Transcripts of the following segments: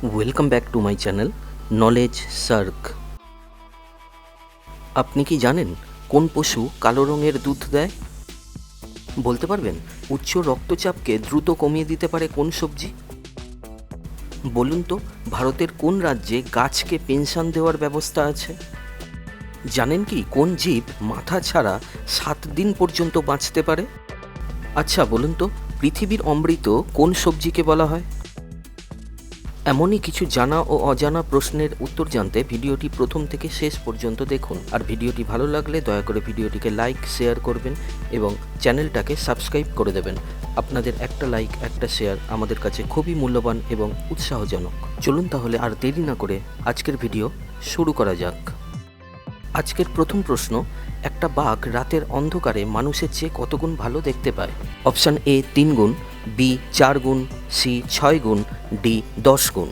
Welcome back to my channel knowledge SAARC. আপনি কি জানেন কোন পশু কালো রঙের দুধ দেয়? বলতে পারবেন উচ্চ রক্তচাপকে দ্রুত কমিয়ে দিতে পারে কোন সবজি? বলুন তো ভারতের কোন রাজ্যে গাছকে পেনশন দেওয়ার ব্যবস্থা আছে? জানেন কি কোন জীব মাথা ছাড়া 7 দিন পর্যন্ত বাঁচতে পারে? আচ্ছা বলুন তো পৃথিবীর অমৃত কোন সবজিকে বলা হয়? এমনই কিছু জানা ও অজানা প্রশ্নের উত্তর জানতে ভিডিওটি প্রথম থেকে শেষ পর্যন্ত দেখুন। আর ভিডিওটি ভালো লাগলে দয়া করে ভিডিওটিকে লাইক শেয়ার করবেন এবং চ্যানেলটাকে সাবস্ক্রাইব করে দেবেন। আপনাদের একটা লাইক একটা শেয়ার আমাদের কাছে খুবই মূল্যবান এবং উৎসাহজনক। চলুন তাহলে আর দেরি না করে আজকের ভিডিও শুরু করা যাক। আজকের প্রথম প্রশ্ন, একটা বাঘ রাতের অন্ধকারে মানুষের চেয়ে কত গুণ ভালো দেখতে পায়? অপশান এ 3 গুণ, বি 4 গুণ, সি 6 গুণ, ডি 10 গুণ।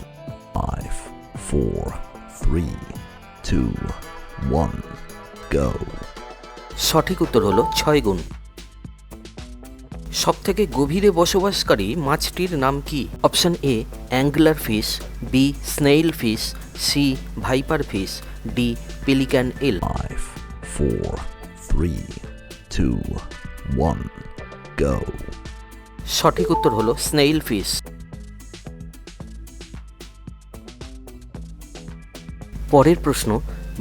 5, 4, 3, 2, 1, go. সঠিক উত্তর হলো 6 গুণ। সবথেকে গভীরে বসবাসকারী মাছটির নাম কি? Option A angler fish, B snail fish, C viper fish, D pelican eel. 5, 4, 3, 2, 1, go. সঠিক উত্তর হলো স্নেইল ফিশ। পরের প্রশ্ন,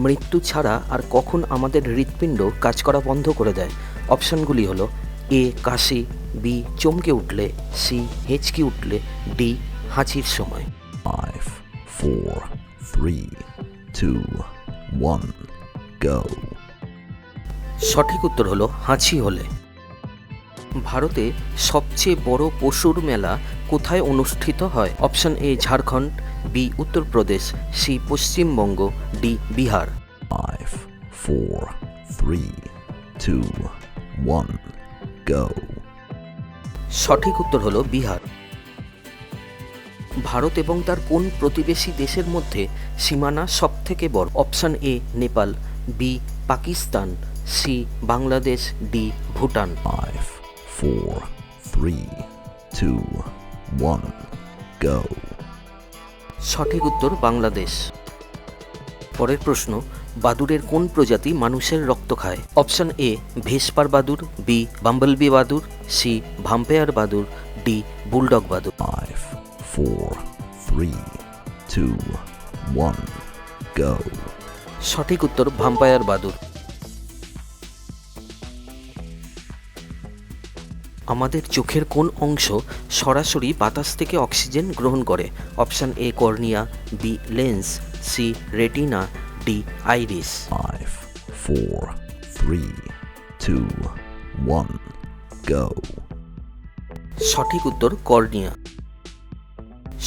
মৃত্যু ছাড়া আর কখন আমাদের হৃৎপিণ্ড কাজ করা বন্ধ করে দেয়? অপশানগুলি হলো এ কাশি, বি চমকে উঠলে, সি হেঁচকি উঠলে, ডি হাঁচির সময়। 5, 4, 3, 2, 1, go. সঠিক উত্তর হলো হাঁচি হলে। ভারতে সবচেয়ে বড় পশুর মেলা কোথায় অনুষ্ঠিত হয়? Option A Jharkhand, B Uttar Pradesh, C Paschimbanga, D Bihar. 5, 4, 3, 2, 1, go. সঠিক উত্তর হলো বিহার। ভারত এবং তার কোন প্রতিবেশী দেশের মধ্যে সীমানা সবথেকে বড়? Option A Nepal, B Pakistan, C Bangladesh, D Bhutan. 5, 4, 3, 2, 1, go. সঠিক উত্তর বাংলাদেশ। পরের প্রশ্ন, বাদুড়ের কোন প্রজাতি মানুষের রক্ত খায়? অপশান এ ভেসপার বাদুড়, বি বাম্বলবি বাদুড়, সি ভাম্পায়ার বাদুড়, ডি বুলডগ বাদুড়। 5, 4, 3, 2, 1, go. সঠিক উত্তর ভাম্পায়ার বাদুড়। আমাদের চোখের কোন অংশ সরাসরি বাতাস থেকে অক্সিজেন গ্রহণ করে? Option A cornea, B lens, C retina, D iris. 5, 4, 3, 2, 1, go. সঠিক উত্তর কর্নিয়া।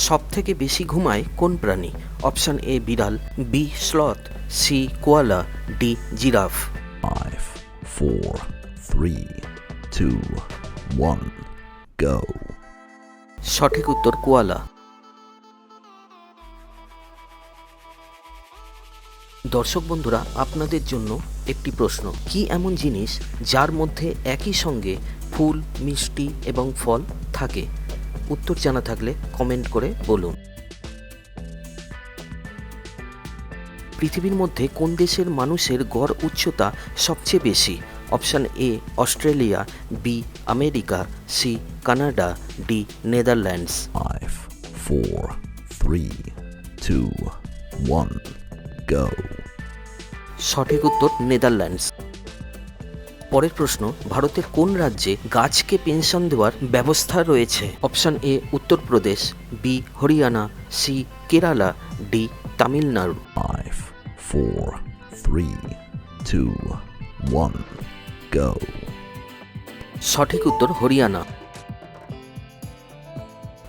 সবথেকে বেশি ঘুমায় কোন প্রাণী? অপশান এ বিড়াল, B sloth, C কোয়ালা, D giraffe. 5, 4, 3, 2, 1, go. সঠিক উত্তর কোয়ালা। দর্শক বন্ধুরা, আপনাদের জন্য একটি প্রশ্ন, কি এমন জিনিস যার মধ্যে একই সঙ্গে ফুল, মিষ্টি এবং ফল থাকে? উত্তর জানা থাকলে কমেন্ট করে বলুন। পৃথিবীর মধ্যে কোন দেশের মানুষের গড় উচ্চতা সবচেয়ে বেশি? Option A Australia, B America, C Canada, D Netherlands. 5, 4, 3, 2, 1, go. সঠিক উত্তর নেদারল্যান্ডস। পরের প্রশ্ন, ভারতের কোন রাজ্যে গাছকে পেনশন দেওয়ার ব্যবস্থা রয়েছে? Option A Uttar Pradesh, B Haryana, C Kerala, D Tamil Nadu. 5, 4, 3, 2, 1, go. সঠিক উত্তর হরিয়ানা।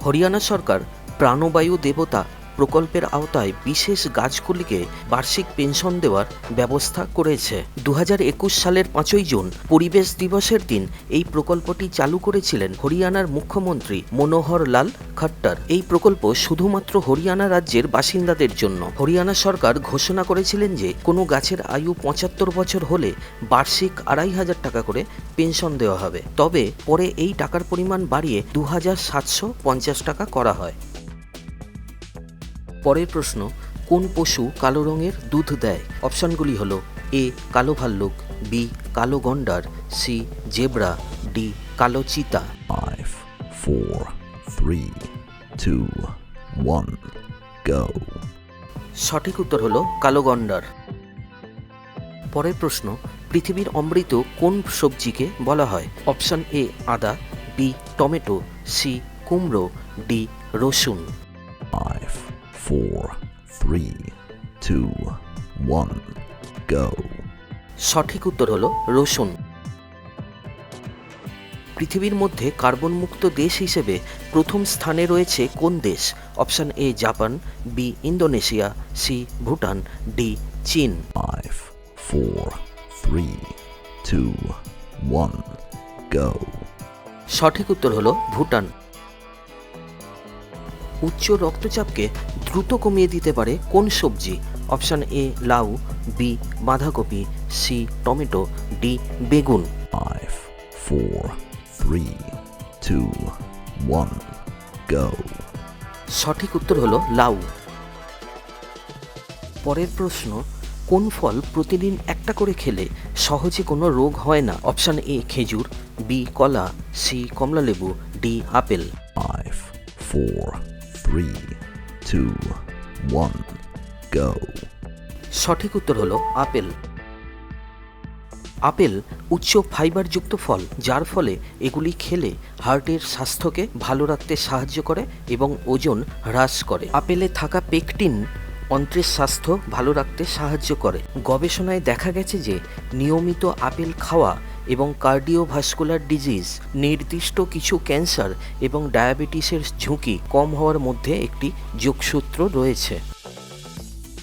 হরিয়ানা সরকার প্রাণবায়ু দেবতা প্রকল্পের আওতায় বিশেষ গাছগুলিকে বার্ষিক পেনশন দেওয়ার ব্যবস্থা করেছে। 2021 সালের 5ই জুন পরিবেশ দিবসের দিন এই প্রকল্পটি চালু করেছিলেন হরিয়ানার মুখ্যমন্ত্রী মনোহর লাল খট্টর। এই প্রকল্প শুধুমাত্র হরিয়ানা রাজ্যের বাসিন্দাদের জন্য। হরিয়ানা সরকার ঘোষণা করেছিলেন যে কোনো গাছের আয়ু 75 বছর হলে বার্ষিক 2500 টাকা করে পেনশন দেওয়া হবে। তবে পরে এই টাকার পরিমাণ বাড়িয়ে 2750 টাকা করা হয়। পরের প্রশ্ন, কোন পশু কালো রঙের দুধ দেয়? অপশানগুলি হলো এ কালো ভাল্লুক, বি কালো গন্ডার, সি জেব্রা, ডি কালো চিতা। 5, 4, 3, 2, 1, go. সঠিক উত্তর হলো কালো গন্ডার। পরের প্রশ্ন, পৃথিবীর অমৃত কোন সবজিকে বলা হয়? অপশান এ আদা, বি টমেটো, সি কুমড়ো, ডি রসুন। 5, 4, 3, 2, 1, go. সঠিক উত্তর হলো রসুন। পৃথিবীর মধ্যে কার্বন মুক্ত দেশ হিসেবে প্রথম স্থানে রয়েছে কোন দেশ? Option A Japan, B Indonesia, C Bhutan, D চীন। 5, 4, 3, 2, 1, go. সঠিক উত্তর হলো ভুটান। উচ্চ রক্তচাপকে দ্রুত কমিয়ে দিতে পারে কোন সবজি? অপশান এ লাউ, বি বাঁধাকপি, সি টমেটো, ডি বেগুন। 5, 4, 3, 2, 1, go. সঠিক উত্তর হলো লাউ। পরের প্রশ্ন, কোন ফল প্রতিদিন একটা করে খেলে সহজে কোনো রোগ হয় না? অপশান এ খেজুর, বি কলা, সি কমলালেবু, ডি আপেল। 5, 4, 3, 2, 1, go. সঠিক উত্তর হলো আপেল। আপেল উচ্চ ফাইবারযুক্ত ফল, যার ফলে এগুলি খেলে হার্টের স্বাস্থ্যকে ভালো রাখতে সাহায্য করে এবং ওজন হ্রাস করে। আপেলে থাকা পেকটিন অন্ত্রের স্বাস্থ্য ভালো রাখতে সাহায্য করে। গবেষণায় দেখা গেছে যে নিয়মিত আপেল খাওয়া এবং কার্ডিওভাস্কুলার ডিজিজ, নির্দিষ্ট কিছু ক্যান্সার এবং ডায়াবেটিসের ঝুঁকি কম হওয়ার মধ্যে একটি যোগসূত্র রয়েছে।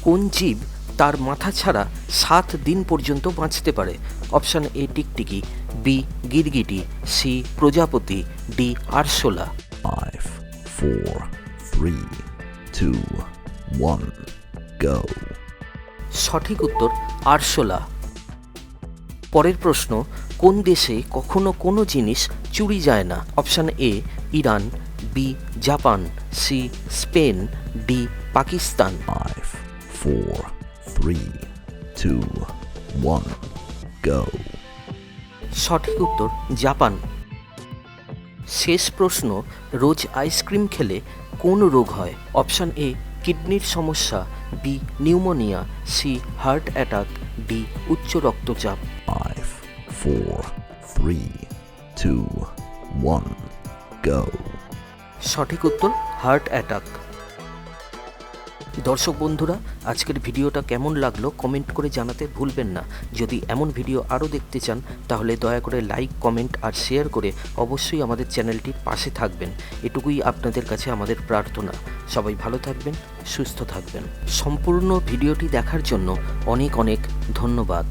কোন জীব তার মাথা ছাড়া 7 দিন পর্যন্ত বাঁচতে পারে? অপশান এ টিকটিকি, বি গিরগিটি, সি প্রজাপতি, ডি আরশোলা। 5, 4, 3, 2, 1, go. সঠিক উত্তর আরশোলা। পরের প্রশ্ন, কোন দেশে কখনো কোনো জিনিস চুরি যায় না? Option A Iran, B Japan, C Spain, D Pakistan. 5, 4, 3, 2, 1, go. সঠিক উত্তর জাপান। শেষ প্রশ্ন, রোজ আইসক্রিম খেলে কোন রোগ হয়? অপশান এ কিডনির সমস্যা, B pneumonia, C heart attack, D উচ্চ রক্তচাপ। 5, 4, 3, 2, 1, go. সঠিক উত্তর হার্ট অ্যাটাক। দর্শক বন্ধুরা, আজকের ভিডিওটা কেমন লাগলো কমেন্ট করে জানাতে ভুলবেন না। যদি এমন ভিডিও আরও দেখতে চান তাহলে দয়া করে লাইক, কমেন্ট আর শেয়ার করে অবশ্যই আমাদের চ্যানেলটির পাশে থাকবেন। এটুকুই আপনাদের কাছে আমাদের প্রার্থনা। সবাই ভালো থাকবেন, সুস্থ থাকবেন। সম্পূর্ণ ভিডিওটি দেখার জন্য অনেক অনেক ধন্যবাদ।